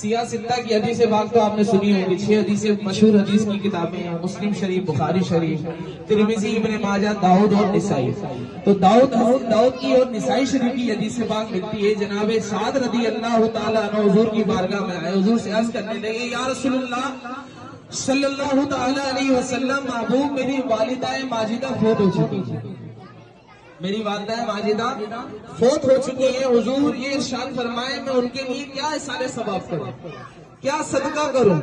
سیاہ ستہ کی حدیث پاک تو آپ نے سنی ہوگی، 6 حدیثیں مشہور حدیث کی کتابیں ہیں، مسلم شریف، بخاری شریف، ترمذی، ابن ماجہ، داؤد اور نسائی۔ تو داؤد کی اور نسائی شریف کی حدیث پاک ملتی ہے، جناب سعد رضی اللہ تعالیٰ عنہ حضور کی بارگاہ میں آئے، حضور سے عرض کرنے لگے یا رسول اللہ صلی اللہ تعالیٰ علیہ وسلم، محبوب میری والدہ ماجدہ فوت ہو چکی ہے، میری والدہ ماجدہ فوت ہو چکی ہیں، حضور یہ ارشاد فرمائے میں ان کے لیے کیا احسان ثواب کروں، کیا صدقہ کروں؟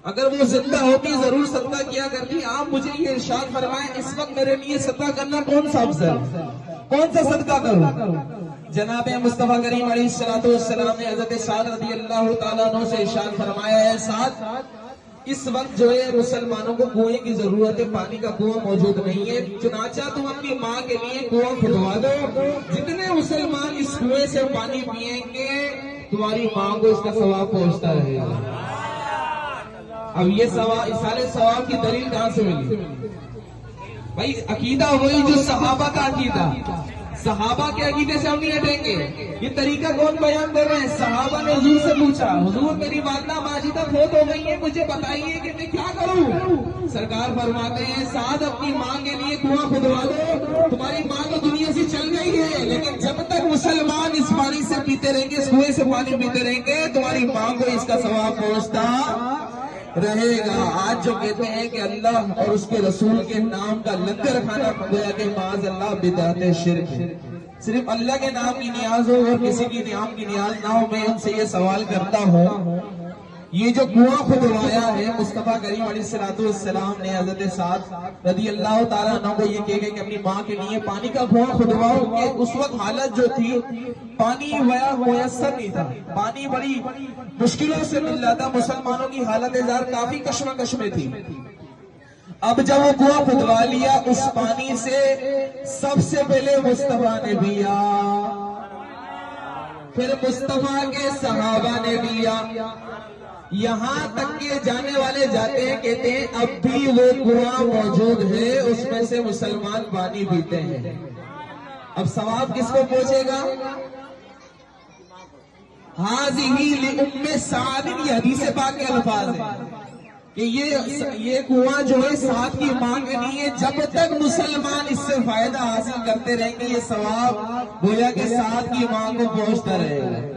اگر وہ زندہ ہوتی ضرور صدقہ کیا کرتی، آپ مجھے یہ ارشاد فرمائیں اس وقت میرے لیے صدقہ کرنا کون سا افضل، کون سا صدقہ کروں؟ جناب مصطفیٰ کریم علیہ السلام نے حضرت سعد رضی اللہ تعالیٰ عنہ سے ارشاد فرمایا ہے سعد، اس وقت جو ہے مسلمانوں کو کنویں کی ضرورت ہے، پانی کا کنواں موجود نہیں ہے، چنانچہ تم اپنی ماں کے لیے کنواں کھدوا دو، جتنے مسلمان اس کنویں سے پانی پیئیں گے تمہاری ماں کو اس کا ثواب پہنچتا رہے گا۔ اب یہ اصالِ ثواب کی دلیل کہاں سے ملی؟ بھائی عقیدہ وہی جو صحابہ کا عقیدہ، صحابہ کے عقیدے سے ہم نہیں ہٹیں گے۔ یہ طریقہ کون بیان کر رہے ہیں؟ صحابہ نے حضور سے پوچھا، حضور میری والدہ ماجدہ فوت ہو گئی ہے، مجھے بتائیے کہ میں کیا کروں؟ سرکار فرماتے ہیں سعد اپنی ماں کے لیے کنواں کھدوا دو، تمہاری ماں تو دنیا سے چل گئی ہے، لیکن جب تک مسلمان اس پانی سے پیتے رہیں گے، اس کنویں سے پانی پیتے رہیں گے، تمہاری ماں کو اس کا ثواب پہنچتا رہے گا۔ آج جو کہتے ہیں کہ اللہ اور اس کے رسول کے نام کا لنگر کھانا گویا کہ معاذ اللہ بدعت شرک ہے، صرف اللہ کے نام کی نیاز ہو اور کسی کی نام کی نیاز نہ ہو۔ میں ان سے یہ سوال کرتا ہوں، یہ جو کنواں کھدوایا ہے مصطفیٰ کریم علیہ السلام نے حضرت سعد رضی اللہ تعالیٰ عنہ کو یہ کہہ گئے کہ اپنی ماں کے لیے پانی کا کنواں کھدواؤ، کہ اس وقت حالت جو تھی پانی میسر نہیں تھا، پانی بڑی مشکلوں سے مل رہا تھا، مسلمانوں کی حالت زار کافی کشمکش میں تھی۔ اب جب وہ کنواں کھدوا لیا، اس پانی سے سب سے پہلے مصطفیٰ نے پیا، پھر مصطفیٰ کے صحابہ نے پیا، یہاں تک کہ جانے والے جاتے ہیں کہتے ہیں اب بھی وہ کنواں موجود ہے، اس میں سے مسلمان پانی پیتے ہیں۔ اب ثواب کس کو پہنچے گا؟ ہاذِہِ لِأُمِّ سعد، یہ حدیث پاک کے الفاظ ہیں کہ یہ کنواں جو ہے سعد کی ماں کے لیے، جب تک مسلمان اس سے فائدہ حاصل کرتے رہیں گے یہ ثواب گویا کہ سعد کی ماں کو پہنچتا رہے گا۔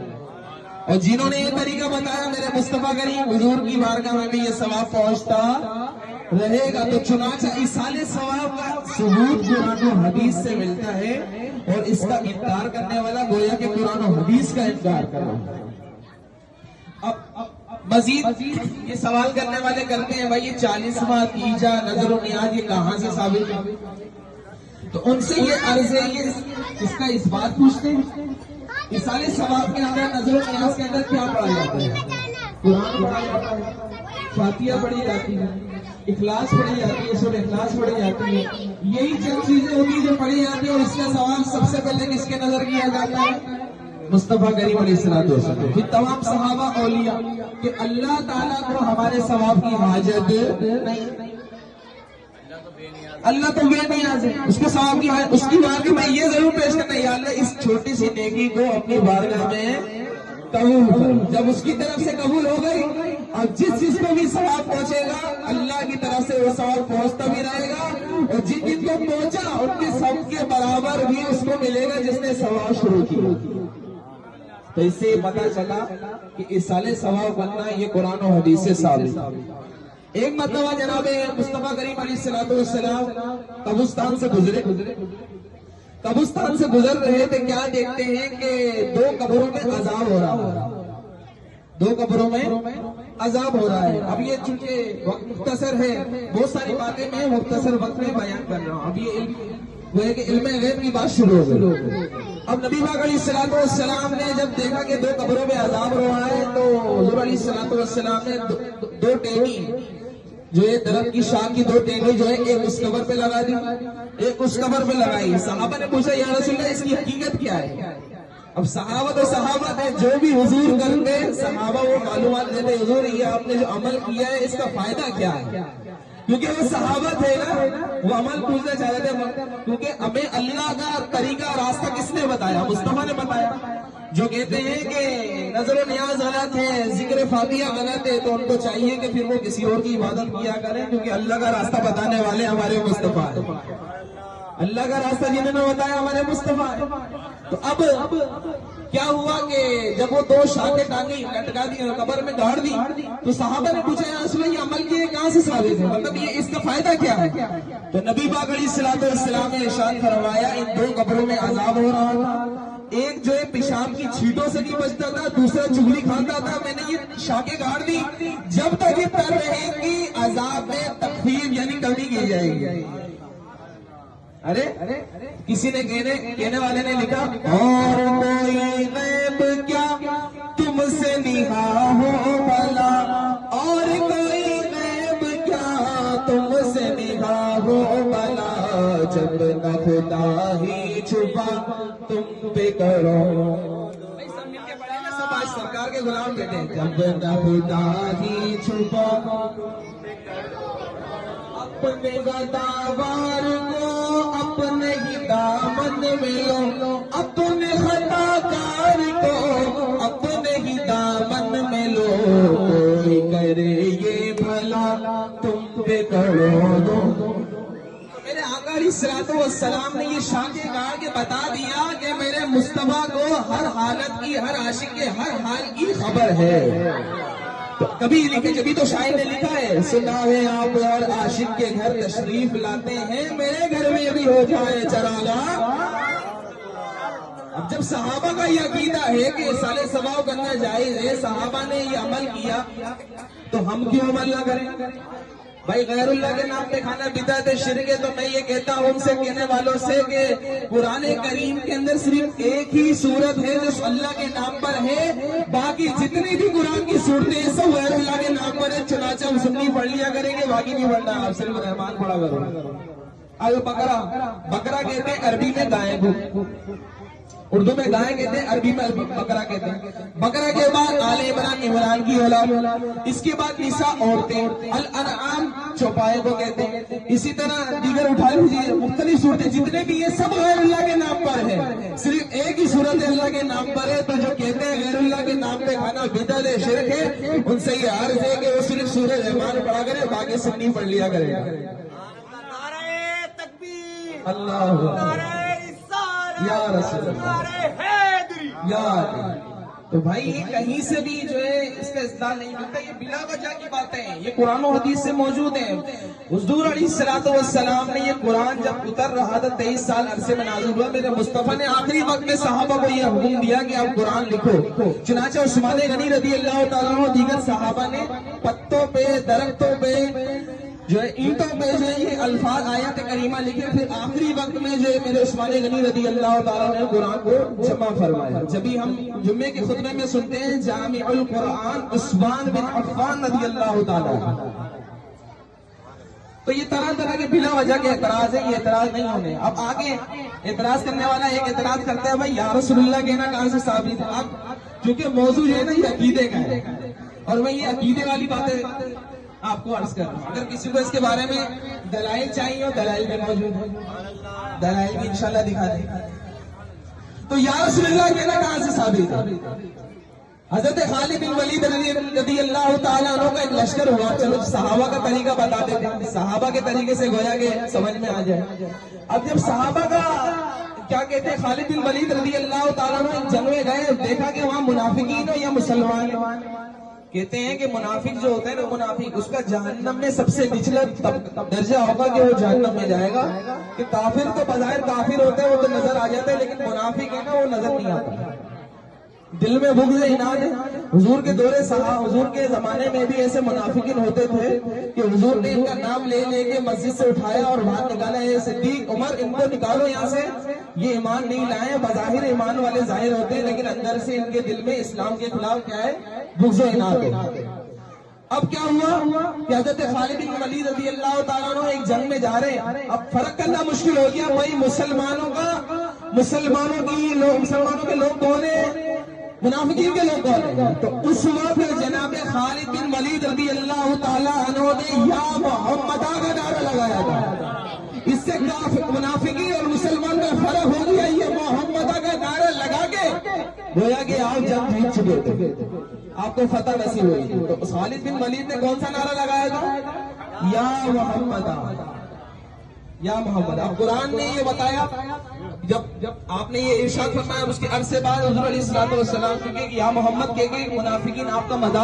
اور جنہوں نے یہ طریقہ بتایا میرے مصطفیٰ کریم حضور کی بارگاہ میں بھی یہ ثواب پہنچتا رہے گا۔ تو چنانچہ اصالِ ثواب کا ثبوت قرآن و حدیث سے ملتا ہے، اور اس کا انکار کرنے والا گویا کہ قرآن و حدیث کا انکار کر رہا ہے۔ اب مزید یہ سوال کرنے والے کرتے ہیں بھائی یہ 40واں تیجا نظر و نیاز یہ کہاں سے ثابت ہے؟ تو ان سے یہ عرض ہے، یہ اس کا اس بات پوچھتے ہیں اصالِ ثواب کے اندر نظر و نیاز کے اندر کیا پڑھا جاتا ہے؟ قرآن پڑھا جاتا ہے، فاتحہ پڑھی جاتی ہے، اخلاص پڑھی جاتی ہے، سورہ اخلاص پڑھی جاتی ہے، یہی چند چیزیں ہوتی ہیں جو پڑھی جاتی ہیں، اور اس کا ثواب سب سے پہلے کس کے نظر کیا جاتا ہے؟ مصطفیٰ کریم علیہ السلام، پھر تمام صحابہ اولیاء، کہ اللہ تعالیٰ کو ہمارے ثواب کی حاجت نہیں، اللہ تو بے نیاز ہے، اس کے ثواب کی حاجت، اس کی بارگاہ میں یہ ضرور پیش کرنا ہے یا اللہ اس چھوٹی سی نیکی کو اپنی بارگاہ میں قبول کر۔ جب اس کی طرف سے قبول ہو گئی، اب جس چیز کو بھی ثواب پہنچے گا اللہ کی طرف سے وہ ثواب پہنچتا بھی رہے گا، اور جن جن کو پہنچا ان کے سب کے برابر بھی اس کو ملے گا جس نے ثواب شروع کیا۔ تو اس سے پتا چلا کہ اصالِ ثواب بننا یہ قرآن و حدیث سے ثابت۔ ایک مرتبہ جناب مصطفیٰ کریم علیہ السلام قبرستان سے گزرے، قبرستان سے گزر رہے تھے، کیا دیکھتے ہیں کہ 2 قبروں میں عذاب ہو رہا ہے، 2 قبروں میں عذاب ہو رہا ہے۔ اب یہ چونکہ وقت مختصر ہے، بہت ساری باتیں میں مختصر وقت میں بیان کر رہا ہوں۔ اب یہ وہ ہے کہ علم غیب کی بات شروع ہو گئی۔ اب نبی پاک علیہ السلام نے جب دیکھا کہ 2 قبروں میں عذاب ہو رہا ہے تو حضور علیہ السلام نے 2 ٹہنی جو ہے درخت کی شاخ کی 2 ٹہنی جو ہے ایک اس قبر پہ لگا دی، ایک اس قبر پہ لگائی۔ صحابہ نے پوچھا یا رسول اللہ اس کی حقیقت کیا ہے؟ اب صحابہ تو صحابہ تھے، جو بھی حضور کرتے صحابہ وہ معلومات دیتے، حضور یہ آپ نے جو عمل کیا ہے اس کا فائدہ کیا ہے؟ کیونکہ وہ صحابہ تھے نا، وہ عمل پوچھنا چاہتے تھے، کیونکہ ہمیں اللہ کا طریقہ راستہ کس نے بتایا؟ مصطفیٰ نے بتایا۔ جو کہتے ہیں کہ نظر و نیاز غلط ہے، ذکر فاتحہ غلط ہے، تو ان کو چاہیے کہ پھر وہ کسی اور کی عبادت کیا کریں، کیونکہ اللہ کا راستہ بتانے والے ہمارے مصطفیٰ ہیں۔ اللہ کا راستہ جنہوں نے بتایا ہمارے مصطفیٰ ہیں۔ تو اب کیا ہوا کہ جب وہ 2 شاخیں ٹانگی، لٹکا دی، قبر میں گاڑ دی، تو صحابہ نے پوچھا یا رسول اللہ یہ عمل کیے کہاں سے ثابت ہے، مطلب یہ اس کا فائدہ کیا ہے؟ تو نبی پاک علیہ الصلوۃ والسلام نے ارشاد فرمایا ان 2 قبروں میں عذاب ہو رہا تھا، ایک جو ہے پیشاب کی چھینٹوں سے نہیں بچتا تھا، دوسرا چغلی کھاتا تھا، میں نے یہ شاخیں گاڑ دی، جب تک یہ تر رہے گی عذاب میں تخفیف یعنی کمی کی جائے گی۔ ارے کسی نے کہنے والے نے لکھا اور کوئی غیب کیا تم سے نہا ہو بھلا، اور کوئی غیب کیا تم سے نہا ہو بھلا، جب نہ خدا ہی چھپا تم پہ کرو۔ سب مل کے پڑھے نا، سب آج سرکار کے غلام بیٹھے ہیں۔ جب نہ خدا ہی چھپا اپنے گداوار کو اپنے ہی دامن میں لو، اپنے خطا کار کو اپنے ہی دامن میں لو، کوئی کرے یہ بھلا تم پہ کرو دو۔ میرے آقا علیہ الصلوۃ والسلام نے یہ شاخیں گاڑ کے بتا دیا کہ میرے مصطفیٰ کو ہر حالت کی، ہر عاشق کے ہر حال کی خبر ہے۔ کبھی لکھے، جبھی تو شاعر نے لکھا ہے سنا ہے آپ اور عاشق کے گھر تشریف لاتے ہیں، میرے گھر میں بھی ہو جائے چراغاں۔ اب جب صحابہ کا یہ عقیدہ ہے کہ سالے ثواب کرنا جائز ہے، صحابہ نے یہ عمل کیا، تو ہم کیوں عمل نہ کریں؟ بھائی غیر اللہ کے نام پہ کھانا بدعت ہے، شرک ہے، تو میں یہ کہتا ہوں ان سے کہنے والوں سے کہ قرآن کریم کے اندر صرف ایک ہی صورت ہے جو اللہ کے نام پر ہے، باقی جتنی بھی قرآن کی صورتیں ہیں سب غیر اللہ کے نام پر ہے، چنانچہ ہم سنی پڑھ لیا کریں گے، باقی نہیں پڑھنا، آپ صرف رحمان پڑھا کرو۔ اب بکرا کہتے ہیں عربی میں گائے کو، اردو میں گائے کہتے ہیں، عربی میں بکرا کہتے ہیں۔ بکرا کے بعد آل عمران، عمران کی اولاد، اس کے بعد نساء عورتیں، الانعام چوپائے کو کہتے ہیں، اسی طرح دیگر اٹھا لیجیے مختلف صورتیں جتنے بھی یہ سب غیر اللہ کے نام پر ہے، صرف ایک ہی صورت اللہ کے نام پر ہے۔ تو جو کہتے ہیں غیر اللہ کے نام پہ کھانا بدعت ہے، شرک ہے، ان سے یہ عرض ہے کہ وہ صرف سورہ رحمان پڑھا کرے، باقی سنی پڑھ لیا کرے۔ اللہ یا رسول اللہ یا تو بھائی یہ کہیں سے بھی جو ہے اس کا استدلال نہیں ملتا، یہ بلا وجہ کی باتیں ہیں، یہ قرآن و حدیث سے موجود ہیں۔ حضور علیہ الصلوۃ والسلام نے یہ قرآن جب اتر رہا تھا 23 سال عرصے میں نازل ہوا، میرے مصطفیٰ نے آخری وقت میں صحابہ کو یہ حکم دیا کہ آپ قرآن لکھو، چنانچہ عثمان غنی رضی اللہ تعالیٰ عنہ دیگر صحابہ نے پتوں پہ، درختوں پہ، جو ہے اینٹوں پہ جو ہے یہ الفاظ آیات کریمہ لکھے، پھر آخری وقت میں جو ہے میرے عثمان غنی رضی اللہ تعالیٰ نے قرآن کو جمع فرمایا۔ جبھی ہم جمعے کے خطبے میں سنتے ہیں جامع القرآن عثمان بن عفان رضی اللہ تعالیٰ، تو یہ طرح طرح کے بلا وجہ کے اعتراض ہیں، یہ اعتراض نہیں ہونے۔ اب آگے اعتراض کرنے والا ایک اعتراض کرتا ہے بھائی یا رسول اللہ کہنا کہاں سے ثابت ہے؟ اب چونکہ موضوع جو ہے نا یہ عقیدے کا ہے، اور میں یہ عقیدے والی باتیں آپ کو عرض کر رہا ہوں، اگر کسی کو اس کے بارے میں دلائل چاہیے ہو، دلائل بھی موجود ہے، دلائل بھی انشاءاللہ دکھا دیں۔ تو یا رسول اللہ کہنا کہاں سے ثابت ہے؟ حضرت خالد بن ولید رضی اللہ تعالیٰ عنہ کا ایک لشکر ہوا، چلو صحابہ کا طریقہ بتا دیتے ہیں، صحابہ کے طریقے سے گویا کہ سمجھ میں آ جائے۔ اب جب صحابہ کا کیا کہتے ہیں، خالد بن ولید رضی اللہ تعالیٰ عنہ ایک جنگ میں گئے، دیکھا کہ وہاں منافقین ہو یا مسلمان، کہتے ہیں کہ منافق جو ہوتا ہے نا، منافق اس کا جہنم میں سب سے نچلا درجہ ہوگا کہ وہ جہنم میں جائے گا، کہ کافر تو بظاہر کافر ہوتا ہے وہ تو نظر آ جاتا ہے، لیکن منافق ہے نا وہ نظر نہیں آتا، دل میں بغض اناد ہے۔ حضور کے دور حضور کے زمانے میں بھی ایسے منافقین ہوتے تھے کہ حضور نے ان کا نام لے لے کے مسجد سے اٹھایا اور باہر نکالا ہے، صدیق عمر ان کو نکالو یہاں سے، یہ ایمان نہیں لائے، بظاہر ایمان والے ظاہر ہوتے ہیں لیکن اندر سے ان کے دل میں اسلام کے خلاف کیا ہے، بغض و اناد ہے۔ اب کیا ہوا کہ حضرت خالد بن ولید رضی اللہ تعالیٰ عنہ ایک جنگ میں جا رہے ہیں، اب فرق کرنا مشکل ہو گیا بھائی مسلمانوں کے لوگ کون ہیں، منافقین کے لوگ کون ہیں۔ تو اس وقت جناب خالد بن ولید رضی اللہ تعالیٰ عنہ نے یا محمد کا نعرہ لگایا تھا، اس سے منافقین اور مسلمان کا فرق ہو گیا، یہ محمد کا نعرہ لگا کے گویا آپ کو فتح نصیب ہوئی تھی. تو خالد بن ولید نے کون سا نعرہ لگایا تھا؟ یا محمد یا محمد. اب قرآن نے یہ بتایا، جب آپ نے یہ ارشاد فرمایا، اس کے عرصے بعد حضور علیہ الصلوۃ والسلام کیونکہ یا محمد کہہ کے منافقین آپ کا مذاق